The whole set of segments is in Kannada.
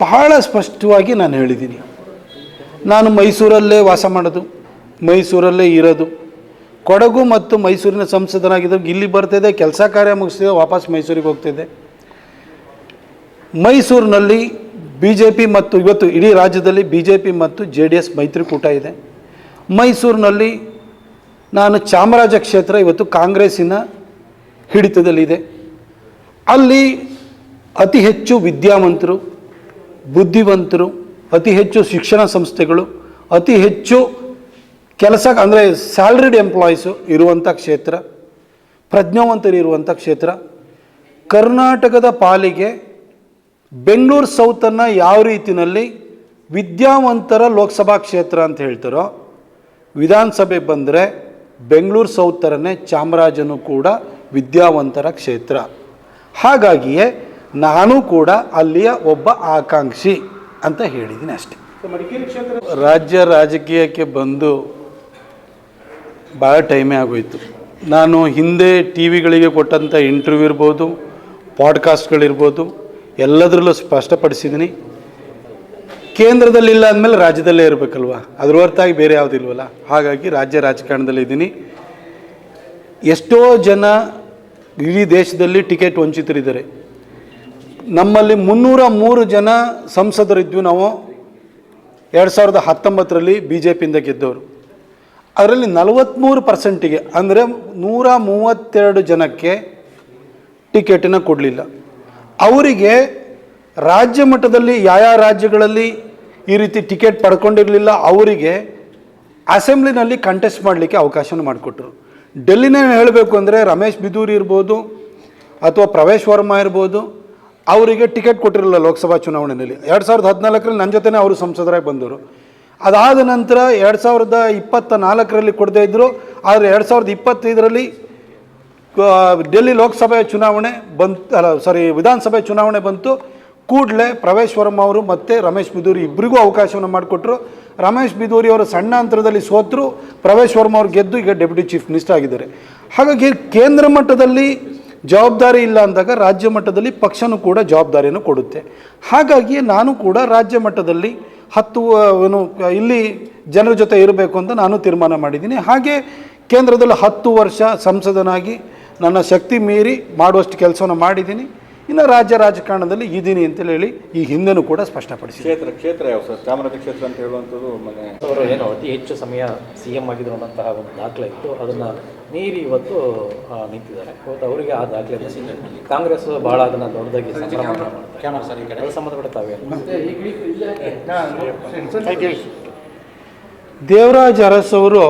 ಬಹಳ ಸ್ಪಷ್ಟವಾಗಿ ನಾನು ಹೇಳಿದ್ದೀನಿ. ನಾನು ಮೈಸೂರಲ್ಲೇ ವಾಸ ಮಾಡೋದು, ಮೈಸೂರಲ್ಲೇ ಇರೋದು. ಕೊಡಗು ಮತ್ತು ಮೈಸೂರಿನ ಸಂಸದನಾಗಿದ್ದಾಗ ಇಲ್ಲಿ ಬರ್ತಿದ್ದೆ, ಕೆಲಸ ಕಾರ್ಯ ಮುಗಿಸ್ತಿದ್ದೆ, ವಾಪಸ್ ಮೈಸೂರಿಗೆ ಹೋಗ್ತಿದ್ದೆ. ಮೈಸೂರಿನಲ್ಲಿ BJP ಮತ್ತು ಇವತ್ತು ಇಡೀ ರಾಜ್ಯದಲ್ಲಿ BJP ಮತ್ತು JDS ಮೈತ್ರಿಕೂಟ ಇದೆ. ಮೈಸೂರಿನಲ್ಲಿ ನಾನು ಚಾಮರಾಜ ಕ್ಷೇತ್ರ ಇವತ್ತು ಕಾಂಗ್ರೆಸ್ಸಿನ ಹಿಡಿತದಲ್ಲಿದೆ. ಅಲ್ಲಿ ಅತಿ ಹೆಚ್ಚು ವಿದ್ಯಾವಂತರು, ಬುದ್ಧಿವಂತರು, ಅತಿ ಹೆಚ್ಚು ಶಿಕ್ಷಣ ಸಂಸ್ಥೆಗಳು, ಅತಿ ಹೆಚ್ಚು ಕೆಲಸ ಅಂದರೆ ಸ್ಯಾಲ್ರಿಡ್ ಎಂಪ್ಲಾಯೀಸು ಇರುವಂಥ ಕ್ಷೇತ್ರ, ಪ್ರಜ್ಞಾವಂತರು ಇರುವಂಥ ಕ್ಷೇತ್ರ. ಕರ್ನಾಟಕದ ಪಾಲಿಗೆ ಬೆಂಗಳೂರು ಸೌತನ್ನು ಯಾವ ರೀತಿಯಲ್ಲಿ ವಿದ್ಯಾವಂತರ ಲೋಕಸಭಾ ಕ್ಷೇತ್ರ ಅಂತ ಹೇಳ್ತಾರೋ, ವಿಧಾನಸಭೆ ಬಂದರೆ ಬೆಂಗಳೂರು ಸೌತ್ ಥರನೇ ಚಾಮರಾಜನೂ ಕೂಡ ವಿದ್ಯಾವಂತರ ಕ್ಷೇತ್ರ. ಹಾಗಾಗಿಯೇ ನಾನು ಕೂಡ ಅಲ್ಲಿಯ ಒಬ್ಬ ಆಕಾಂಕ್ಷಿ ಅಂತ ಹೇಳಿದ್ದೀನಿ ಅಷ್ಟೇ. ರಾಜ್ಯ ರಾಜಕೀಯಕ್ಕೆ ಬಂದು ಭಾಳ ಟೈಮೇ ಆಗೋಯಿತು. ನಾನು ಹಿಂದೆ TV ಗಳಿಗೆ ಕೊಟ್ಟಂಥ ಇಂಟರ್ವ್ಯೂ ಇರ್ಬೋದು, ಪಾಡ್ಕಾಸ್ಟ್ಗಳಿರ್ಬೋದು, ಎಲ್ಲದರಲ್ಲೂ ಸ್ಪಷ್ಟಪಡಿಸಿದ್ದೀನಿ. ಕೇಂದ್ರದಲ್ಲಿಲ್ಲ ಅಂದಮೇಲೆ ರಾಜ್ಯದಲ್ಲೇ ಇರಬೇಕಲ್ವ, ಅದ್ರ ಹೊರತಾಗಿ ಬೇರೆ ಯಾವುದಿಲ್ವಲ್ಲ. ಹಾಗಾಗಿ ರಾಜ್ಯ ರಾಜಕಾರಣದಲ್ಲಿದ್ದೀನಿ. ಎಷ್ಟೋ ಜನ ಇಡೀ ದೇಶದಲ್ಲಿ ಟಿಕೆಟ್ ವಂಚಿತರಿದ್ದಾರೆ. ನಮ್ಮಲ್ಲಿ 303 ಜನ ಸಂಸದರಿದ್ವಿ ನಾವು 2019ರಲ್ಲಿ BJPಯಿಂದ ಗೆದ್ದವರು. ಅದರಲ್ಲಿ 43%ಗೆ ಅಂದರೆ 132 ಜನಕ್ಕೆ ಟಿಕೆಟನ್ನು ಕೊಡಲಿಲ್ಲ. ಅವರಿಗೆ ರಾಜ್ಯ ಮಟ್ಟದಲ್ಲಿ ಯಾವ ರಾಜ್ಯಗಳಲ್ಲಿ ಈ ರೀತಿ ಟಿಕೆಟ್ ಪಡ್ಕೊಂಡಿರಲಿಲ್ಲ ಅವರಿಗೆ ಅಸೆಂಬ್ಲಿನಲ್ಲಿ ಕಂಟೆಸ್ಟ್ ಮಾಡಲಿಕ್ಕೆ ಅವಕಾಶನ ಮಾಡಿಕೊಟ್ರು. ಡೆಲ್ಲಿನ ಹೇಳಬೇಕು ಅಂದರೆ ರಮೇಶ್ ಬಿದೂರಿ ಇರ್ಬೋದು ಅಥವಾ ಪ್ರವೇಶ್ ವರ್ಮಾ ಇರ್ಬೋದು, ಅವರಿಗೆ ಟಿಕೆಟ್ ಕೊಟ್ಟಿರಲಿಲ್ಲ ಲೋಕಸಭಾ ಚುನಾವಣೆಯಲ್ಲಿ. 2014ರಲ್ಲಿ ನನ್ನ ಜೊತೆನೇ ಅವರು ಸಂಸದರಾಗಿ ಬಂದವರು. ಅದಾದ ನಂತರ 2024ರಲ್ಲಿ ಕೊಡದೇ ಇದ್ದರು. ಆದರೆ 2025ರಲ್ಲಿ ಡೆಲ್ಲಿ ಲೋಕಸಭೆ ಚುನಾವಣೆ ವಿಧಾನಸಭೆ ಚುನಾವಣೆ ಬಂತು. ಕೂಡಲೇ ಪ್ರವೇಶ್ ವರ್ಮಾ ಅವರು ಮತ್ತು ರಮೇಶ್ ಬಿದೂರಿ ಇಬ್ಬರಿಗೂ ಅವಕಾಶವನ್ನು ಮಾಡಿಕೊಟ್ರು. ರಮೇಶ್ ಬಿದೂರಿ ಅವರು ಸಣ್ಣ ಅಂತರದಲ್ಲಿ ಸೋತರು, ಪ್ರವೇಶ್ ವರ್ಮಾ ಅವರು ಗೆದ್ದು ಈಗ ಡೆಪ್ಯೂಟಿ ಚೀಫ್ ಮಿನಿಸ್ಟರ್ ಆಗಿದ್ದಾರೆ. ಹಾಗಾಗಿ ಕೇಂದ್ರ ಮಟ್ಟದಲ್ಲಿ ಜವಾಬ್ದಾರಿ ಇಲ್ಲ ಅಂದಾಗ ರಾಜ್ಯ ಮಟ್ಟದಲ್ಲಿ ಪಕ್ಷನೂ ಕೂಡ ಜವಾಬ್ದಾರಿಯನ್ನು ಕೊಡುತ್ತೆ. ಹಾಗಾಗಿ ನಾನು ಕೂಡ ರಾಜ್ಯ ಮಟ್ಟದಲ್ಲಿ ಇಲ್ಲಿ ಜನರ ಜೊತೆ ಇರಬೇಕು ಅಂತ ನಾನು ತೀರ್ಮಾನ ಮಾಡಿದ್ದೀನಿ. ಹಾಗೆ ಕೇಂದ್ರದಲ್ಲಿ 10 ವರ್ಷ ಸಂಸದನಾಗಿ ನನ್ನ ಶಕ್ತಿ ಮೀರಿ ಮಾಡುವಷ್ಟು ಕೆಲಸವನ್ನು ಮಾಡಿದ್ದೀನಿ. ಇನ್ನು ರಾಜ್ಯ ರಾಜಕಾರಣದಲ್ಲಿ ಇದ್ದೀನಿ ಅಂತೇಳಿ ಹೇಳಿ ಈ ಹಿಂದೆನೂ ಕೂಡ ಸ್ಪಷ್ಟಪಡಿಸಿ. ಕ್ಷೇತ್ರ ಯಾವ ಸರ್? ಚಾಮರಾಜ ಕ್ಷೇತ್ರ ಅಂತ ಹೇಳುವಂಥದ್ದು ಅವರು ಏನೋ ಅತಿ ಹೆಚ್ಚು ಸಮಯ CM ಆಗಿದ್ರು ಅನ್ನೋಂತಹ ಒಂದು ದಾಖಲೆ ಇತ್ತು. ಅದನ್ನು ಮೀರಿ ಇವತ್ತು ನಿಂತಿದ್ದಾರೆ. ಇವತ್ತು ಅವರಿಗೆ ಆ ದಾಖಲೆ ಕಾಂಗ್ರೆಸ್ ಭಾಳ ಅದನ್ನು ದೊಡ್ಡದಾಗಿ ಸಂಭ್ರಮ ಮಾಡ್ತಾರೆ. ಅದು ಸಂಬಂಧಪಟ್ಟ ತಾವೇ ದೇವರಾಜ್ ಅರಸ್ ಅವರು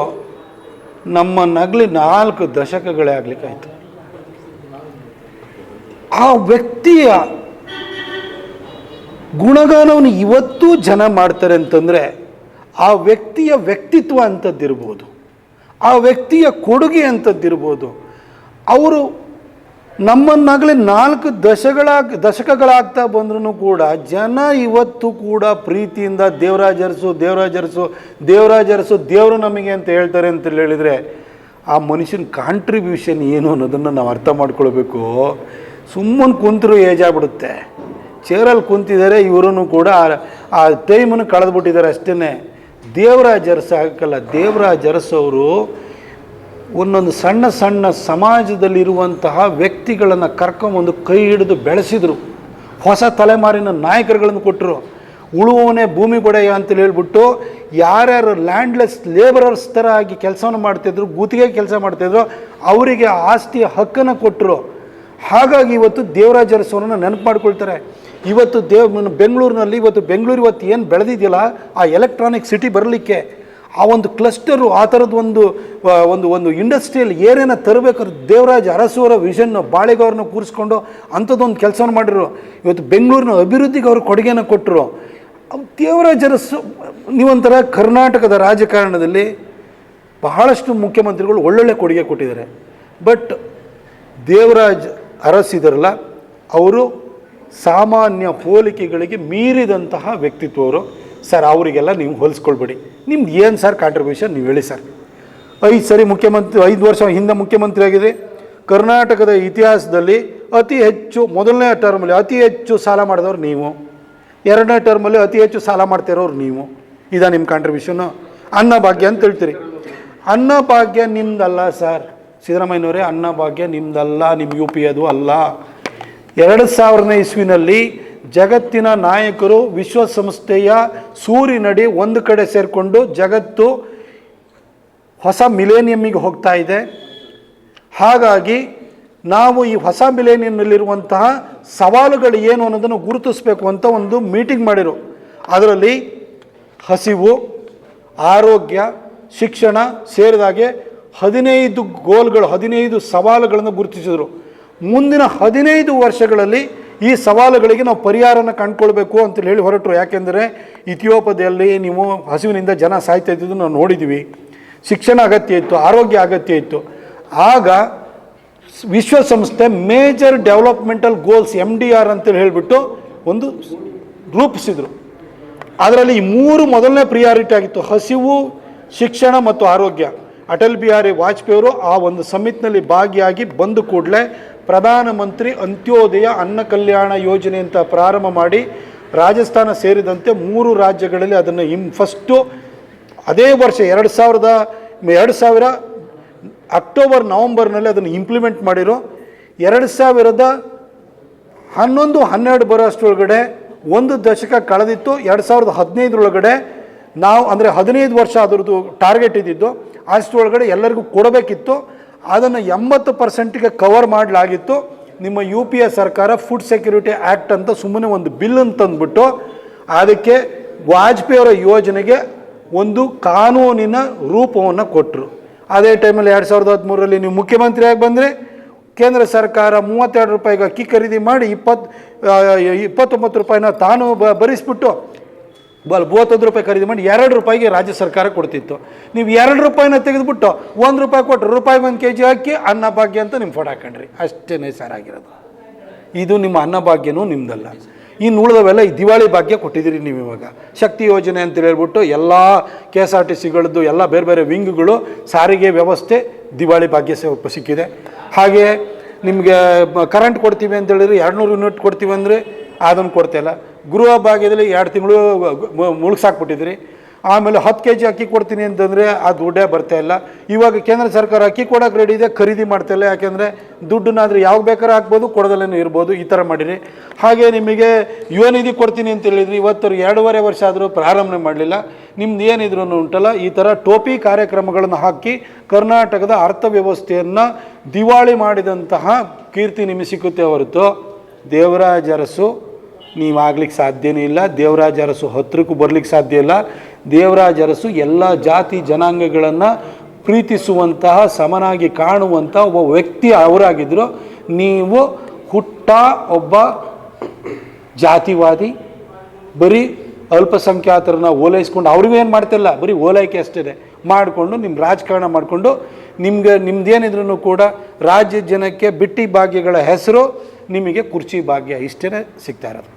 ನಮ್ಮ ನಗಲಿ 4 ದಶಕಗಳೇ ಆಗಲಿಕ್ಕಾಯಿತು. ಆ ವ್ಯಕ್ತಿಯ ಗುಣಗಾನವನ್ನು ಇವತ್ತೂ ಜನ ಮಾಡ್ತಾರೆ ಅಂತಂದರೆ ಆ ವ್ಯಕ್ತಿಯ ವ್ಯಕ್ತಿತ್ವ ಅಂಥದ್ದಿರ್ಬೋದು, ಆ ವ್ಯಕ್ತಿಯ ಕೊಡುಗೆ ಅಂಥದ್ದಿರ್ಬೋದು. ಅವರು ನಮ್ಮನ್ನಾಗಲೇ 4 ದಶಕಗಳಾಗ್ತಾ ಬಂದ್ರೂ ಕೂಡ ಜನ ಇವತ್ತು ಕೂಡ ಪ್ರೀತಿಯಿಂದ ದೇವರಾಜ್ ಅರಸು ದೇವರು ನಮಗೆ ಅಂತ ಹೇಳ್ತಾರೆ ಅಂತ ಹೇಳಿದರೆ ಆ ಮನುಷ್ಯನ ಕಾಂಟ್ರಿಬ್ಯೂಷನ್ ಏನು ಅನ್ನೋದನ್ನು ನಾವು ಅರ್ಥ ಮಾಡ್ಕೊಳ್ಬೇಕು. ಸುಮ್ಮನೆ ಕುಂತರೂ ಏಜಾಗ್ಬಿಡುತ್ತೆ. ಚೇರಲ್ಲಿ ಕುಂತಿದ್ದಾರೆ, ಇವರೂ ಕೂಡ ಆ ಟೈಮನ್ನು ಕಳೆದ್ಬಿಟ್ಟಿದ್ದಾರೆ ಅಷ್ಟೇ. ದೇವರಾಜ್ ಅರಸು ಹಾಕಲ್ಲ. ದೇವರಾಜ್ ಅರಸು ಅವರು ಒಂದೊಂದು ಸಣ್ಣ ಸಣ್ಣ ಸಮಾಜದಲ್ಲಿರುವಂತಹ ವ್ಯಕ್ತಿಗಳನ್ನು ಕರ್ಕೊಂಬಂದು ಕೈ ಹಿಡಿದು ಬೆಳೆಸಿದರು. ಹೊಸ ತಲೆಮಾರಿನ ನಾಯಕರುಗಳನ್ನು ಕೊಟ್ಟರು. ಉಳುವವನೇ ಭೂಮಿ ಗೊಡೆಯ ಅಂತೇಳಿ ಹೇಳ್ಬಿಟ್ಟು ಯಾರ್ಯಾರು ಲ್ಯಾಂಡ್ಲೆಸ್ ಲೇಬರರ್ಸ್ ಥರ ಆಗಿ ಕೆಲಸವನ್ನು ಮಾಡ್ತಿದ್ರು, ಗುತ್ತಿಗೆ ಕೆಲಸ ಮಾಡ್ತಾಯಿದ್ರು, ಅವರಿಗೆ ಆಸ್ತಿಯ ಹಕ್ಕನ್ನು ಕೊಟ್ಟರು. ಹಾಗಾಗಿ ಇವತ್ತು ದೇವರಾಜ್ ಅರಸು ಅವರನ್ನು ನೆನಪು ಮಾಡ್ಕೊಳ್ತಾರೆ. ಇವತ್ತು ಬೆಂಗಳೂರಿನಲ್ಲಿ ಬೆಂಗಳೂರು ಇವತ್ತು ಏನು ಬೆಳೆದಿದೆಯಲ್ಲ, ಆ ಎಲೆಕ್ಟ್ರಾನಿಕ್ ಸಿಟಿ ಬರಲಿಕ್ಕೆ ಆ ಒಂದು ಕ್ಲಸ್ಟರು, ಆ ಥರದ್ದು ಒಂದು ಇಂಡಸ್ಟ್ರಿಯಲ್ ಏರಿಯಾನ ತರಬೇಕಾದ್ರೆ ದೇವರಾಜ್ ಅರಸುವರ ವಿಷನ್ ಬಾಳೆಗವ್ರನ್ನ ಕೂರಿಸ್ಕೊಂಡು ಅಂಥದ್ದೊಂದು ಕೆಲಸವನ್ನು ಮಾಡಿದ್ರು. ಇವತ್ತು ಬೆಂಗಳೂರಿನ ಅಭಿವೃದ್ಧಿಗೆ ಅವರು ಕೊಡುಗೆಯನ್ನು ಕೊಟ್ಟರು. ದೇವರಾಜ್ ಅರಸು ನೀವೊಂಥರ ಕರ್ನಾಟಕದ ರಾಜಕಾರಣದಲ್ಲಿ ಬಹಳಷ್ಟು ಮುಖ್ಯಮಂತ್ರಿಗಳು ಒಳ್ಳೊಳ್ಳೆ ಕೊಡುಗೆ ಕೊಟ್ಟಿದ್ದಾರೆ. ಬಟ್ ದೇವರಾಜ್ ಅರಸಿದಾರಲ್ಲ, ಅವರು ಸಾಮಾನ್ಯ ಹೋಲಿಕೆಗಳಿಗೆ ಮೀರಿದಂತಹ ವ್ಯಕ್ತಿತ್ವವರು ಸರ್. ಅವರಿಗೆಲ್ಲ ನೀವು ಹೋಲಿಸ್ಕೊಳ್ಬೇಡಿ. ನಿಮ್ದು ಏನು ಸರ್ ಕಾಂಟ್ರಿಬ್ಯೂಷನ್ ನೀವು ಹೇಳಿ ಸರ್. 5 ವರ್ಷ ಹಿಂದೆ ಮುಖ್ಯಮಂತ್ರಿ ಆಗಿದೆ. ಕರ್ನಾಟಕದ ಇತಿಹಾಸದಲ್ಲಿ ಅತಿ ಹೆಚ್ಚು ಮೊದಲನೇ ಟರ್ಮಲ್ಲಿ ಅತಿ ಹೆಚ್ಚು ಸಾಲ ಮಾಡಿದವರು ನೀವು. ಎರಡನೇ ಟರ್ಮಲ್ಲಿ ಅತಿ ಹೆಚ್ಚು ಸಾಲ ಮಾಡ್ತಿರೋರು ನೀವು. ಇದಾ ನಿಮ್ಮ ಕಾಂಟ್ರಿಬ್ಯೂಷನ್ನು? ಅನ್ನಭಾಗ್ಯ ಅಂತ ಹೇಳ್ತೀರಿ. ಅನ್ನಭಾಗ್ಯ ನಿಮ್ದಲ್ಲ ಸರ್ ಸಿದ್ದರಾಮಯ್ಯನವರೇ, ಅನ್ನಭಾಗ್ಯ ನಿಮ್ದಲ್ಲ, ನಿಮ್ಮ ಯು ಪಿ ಅದು ಅಲ್ಲ. 2000ನೇ ಇಸ್ವಿನಲ್ಲಿ ಜಗತ್ತಿನ ನಾಯಕರು ವಿಶ್ವಸಂಸ್ಥೆಯ ಸೂರಿನಡಿ ಒಂದು ಕಡೆ ಸೇರಿಕೊಂಡು ಜಗತ್ತು ಹೊಸ ಮಿಲೇನಿಯಮ್ಮಿಗೆ ಹೋಗ್ತಾ ಇದೆ. ಹಾಗಾಗಿ ನಾವು ಈ ಹೊಸ ಮಿಲೇನಿಯಮ್ನಲ್ಲಿರುವಂತಹ ಸವಾಲುಗಳು ಏನು ಅನ್ನೋದನ್ನು ಗುರುತಿಸಬೇಕು ಅಂತ ಒಂದು ಮೀಟಿಂಗ್ ಮಾಡಿರು. ಅದರಲ್ಲಿ ಹಸಿವು, ಆರೋಗ್ಯ, ಶಿಕ್ಷಣ ಸೇರಿದಾಗೆ 15 ಗೋಲ್ಗಳು, 15 ಸವಾಲುಗಳನ್ನು ಗುರುತಿಸಿದರು. ಮುಂದಿನ 15 ವರ್ಷಗಳಲ್ಲಿ ಈ ಸವಾಲುಗಳಿಗೆ ನಾವು ಪರಿಹಾರನ ಕಂಡುಕೊಳ್ಬೇಕು ಅಂತೇಳಿ ಹೇಳಿ ಹೊರಟರು. ಯಾಕೆಂದರೆ ಇಥಿಯೋಪ್ಯದಲ್ಲಿ ನೀವು ಹಸಿವಿನಿಂದ ಜನ ಸಾಯ್ತಾ ಇದ್ದಿದ್ದು ನಾವು ನೋಡಿದ್ದೀವಿ. ಶಿಕ್ಷಣ ಅಗತ್ಯ ಇತ್ತು, ಆರೋಗ್ಯ ಅಗತ್ಯ ಇತ್ತು. ಆಗ ವಿಶ್ವಸಂಸ್ಥೆ ಮೇಜರ್ ಡೆವಲಪ್ಮೆಂಟಲ್ ಗೋಲ್ಸ್ MDR ಅಂತೇಳಿ ಹೇಳಿಬಿಟ್ಟು ಒಂದು ರೂಪಿಸಿದರು. ಅದರಲ್ಲಿ ಈ 3 ಮೊದಲನೇ ಪ್ರಿಯಾರಿಟಿ ಆಗಿತ್ತು: ಹಸಿವು, ಶಿಕ್ಷಣ ಮತ್ತು ಆರೋಗ್ಯ. ಅಟಲ್ ಬಿಹಾರಿ ವಾಜಪೇಯಿಯವರು ಆ ಒಂದು ಸಮಿಟ್ನಲ್ಲಿ ಭಾಗಿಯಾಗಿ ಬಂದ ಕೂಡಲೇ ಪ್ರಧಾನಮಂತ್ರಿ ಅಂತ್ಯೋದಯ ಅನ್ನ ಕಲ್ಯಾಣ ಯೋಜನೆ ಅಂತ ಪ್ರಾರಂಭ ಮಾಡಿ ರಾಜಸ್ಥಾನ ಸೇರಿದಂತೆ 3 ರಾಜ್ಯಗಳಲ್ಲಿ ಅದನ್ನು ಫಸ್ಟು ಅದೇ ವರ್ಷ 2000 ಅಕ್ಟೋಬರ್ ನವಂಬರ್ನಲ್ಲಿ ಅದನ್ನು ಇಂಪ್ಲಿಮೆಂಟ್ ಮಾಡಿರೋ. 2011-12 ಬರೋಷ್ಟರೊಳಗಡೆ 1 ದಶಕ ಕಳೆದಿತ್ತು. 2015 ನಾವು ಅಂದರೆ 15 ವರ್ಷ ಅದರದ್ದು ಟಾರ್ಗೆಟ್ ಇದ್ದಿದ್ದು. ಅಷ್ಟರೊಳಗಡೆ ಎಲ್ಲರಿಗೂ ಕೊಡಬೇಕಿತ್ತು. ಅದನ್ನು 80%ಗೆ ಕವರ್ ಮಾಡಲಾಗಿತ್ತು. ನಿಮ್ಮ UPA ಸರ್ಕಾರ ಫುಡ್ ಸೆಕ್ಯೂರಿಟಿ ಆ್ಯಕ್ಟ್ ಅಂತ ಸುಮ್ಮನೆ ಒಂದು ಬಿಲ್ಲನ್ನು ತಂದುಬಿಟ್ಟು ಅದಕ್ಕೆ ವಾಜಪೇಯಿಯವರ ಯೋಜನೆಗೆ ಒಂದು ಕಾನೂನಿನ ರೂಪವನ್ನು ಕೊಟ್ಟರು. ಅದೇ ಟೈಮಲ್ಲಿ 2013ರಲ್ಲಿ ನೀವು ಮುಖ್ಯಮಂತ್ರಿಯಾಗಿ ಬಂದರೆ ಕೇಂದ್ರ ಸರ್ಕಾರ 32 ರೂಪಾಯಿಗೆ ಅಕ್ಕಿ ಖರೀದಿ ಮಾಡಿ 29 ರೂಪಾಯಿನ ತಾನು ಭರಿಸ್ಬಿಟ್ಟು 32 ರೂಪಾಯಿ ಖರೀದಿ ಮಾಡಿ 2 ರೂಪಾಯಿಗೆ ರಾಜ್ಯ ಸರ್ಕಾರ ಕೊಡ್ತಿತ್ತು. ನೀವು 2 ರೂಪಾಯಿನ ತೆಗೆದುಬಿಟ್ಟು 1 ರೂಪಾಯಿ ಕೊಟ್ಟರು, ರೂಪಾಯಿಗೆ 1 kg ಅಕ್ಕಿ ಅನ್ನಭಾಗ್ಯ ಅಂತ ನಿಮ್ಮ ಫೋಟೋ ಹಾಕೊಂಡ್ರಿ. ಅಷ್ಟೇ ಸರ್ ಆಗಿರೋದು. ಇದು ನಿಮ್ಮ ಅನ್ನಭಾಗ್ಯನೂ ನಿಮ್ಮದಲ್ಲ. ಇನ್ನು ಉಳಿದವೆಲ್ಲ ಈ ದಿವಾಳಿ ಭಾಗ್ಯ ಕೊಟ್ಟಿದ್ದೀರಿ ನೀವು. ಇವಾಗ ಶಕ್ತಿ ಯೋಜನೆ ಅಂತ ಹೇಳ್ಬಿಟ್ಟು ಎಲ್ಲ KSRTCಗಳದ್ದು ಎಲ್ಲ ಬೇರೆ ಬೇರೆ ವಿಂಗ್ಗಳು ಸಾರಿಗೆ ವ್ಯವಸ್ಥೆ ದಿವಾಳಿ ಭಾಗ್ಯ ಸಿಕ್ಕಿದೆ. ಹಾಗೆ ನಿಮಗೆ ಕರೆಂಟ್ ಕೊಡ್ತೀವಿ ಅಂತ ಹೇಳಿದ್ರೆ 200 ಯೂನಿಟ್ ಕೊಡ್ತೀವಿ ಅಂದರೆ ಅದನ್ನು ಕೊಡ್ತಾಯಿಲ್ಲ. ಗೃಹ ಭಾಗ್ಯದಲ್ಲಿ 2 ತಿಂಗಳು ಮುಳುಗ್ಸಾಕ್ಬಿಟ್ಟಿದ್ರಿ. ಆಮೇಲೆ 10 kg ಅಕ್ಕಿ ಕೊಡ್ತೀನಿ ಅಂತಂದರೆ ಆ ದುಡ್ಡೇ ಬರ್ತಾಯಿಲ್ಲ. ಇವಾಗ ಕೇಂದ್ರ ಸರ್ಕಾರ ಅಕ್ಕಿ ಕೊಡೋಕೆ ರೆಡಿ ಇದೆ, ಖರೀದಿ ಮಾಡ್ತಾಯಿಲ್ಲ. ಯಾಕೆಂದರೆ ದುಡ್ಡನ್ನಾದರೆ ಯಾವಾಗ ಬೇಕಾದ್ರೆ ಹಾಕ್ಬೋದು, ಕೊಡೋದಲ್ಲೇ ಇರ್ಬೋದು. ಈ ಥರ ಮಾಡಿರಿ. ಹಾಗೆ ನಿಮಗೆ ಯುವ ನಿಧಿ ಕೊಡ್ತೀನಿ ಅಂತ ಹೇಳಿದ್ರಿ. ಇವತ್ತು 2.5 ವರ್ಷ ಆದರೂ ಪ್ರಾರಂಭ ಮಾಡಲಿಲ್ಲ. ನಿಮ್ದು ಏನಿದ್ರು ಉಂಟಲ್ಲ ಈ ಥರ ಟೋಪಿ ಕಾರ್ಯಕ್ರಮಗಳನ್ನು ಹಾಕಿ ಕರ್ನಾಟಕದ ಅರ್ಥವ್ಯವಸ್ಥೆಯನ್ನು ದಿವಾಳಿ ಮಾಡಿದಂತಹ ಕೀರ್ತಿ ನಿಮಗೆ ಸಿಕ್ಕುತ್ತೆ ಹೊರತು ದೇವರಾಜ ಅರಸು ನೀವಾಗ್ಲಿಕ್ಕೆ ಸಾಧ್ಯನೇ ಇಲ್ಲ. ದೇವರಾಜ ಅರಸು ಹತ್ತಿರಕ್ಕೂ ಬರಲಿಕ್ಕೆ ಸಾಧ್ಯ ಇಲ್ಲ. ದೇವರಾಜ ಅರಸು ಎಲ್ಲ ಜಾತಿ ಜನಾಂಗಗಳನ್ನು ಪ್ರೀತಿಸುವಂತಹ, ಸಮನಾಗಿ ಕಾಣುವಂಥ ಒಬ್ಬ ವ್ಯಕ್ತಿ ಅವರಾಗಿದ್ದರು. ನೀವು ಒಬ್ಬ ಜಾತಿವಾದಿ, ಬರೀ ಅಲ್ಪಸಂಖ್ಯಾತರನ್ನ ಓಲೈಸ್ಕೊಂಡು ಅವ್ರಿಗೂ ಏನು ಮಾಡ್ತಿಲ್ಲ, ಬರೀ ಓಲೈಕೆ ಅಷ್ಟೇ ಮಾಡಿಕೊಂಡು ನಿಮ್ಮ ರಾಜಕಾರಣ ಮಾಡಿಕೊಂಡು ನಿಮ್ದೇನಿದ್ರೂ ಕೂಡ ರಾಜ್ಯ ಜನಕ್ಕೆ ಬಿಟ್ಟಿ ಭಾಗ್ಯಗಳ ಹೆಸರು ನಿಮಗೆ ಕುರ್ಚಿ ಭಾಗ್ಯ ಇಷ್ಟೇ ಸಿಗ್ತಾ ಇರೋದು.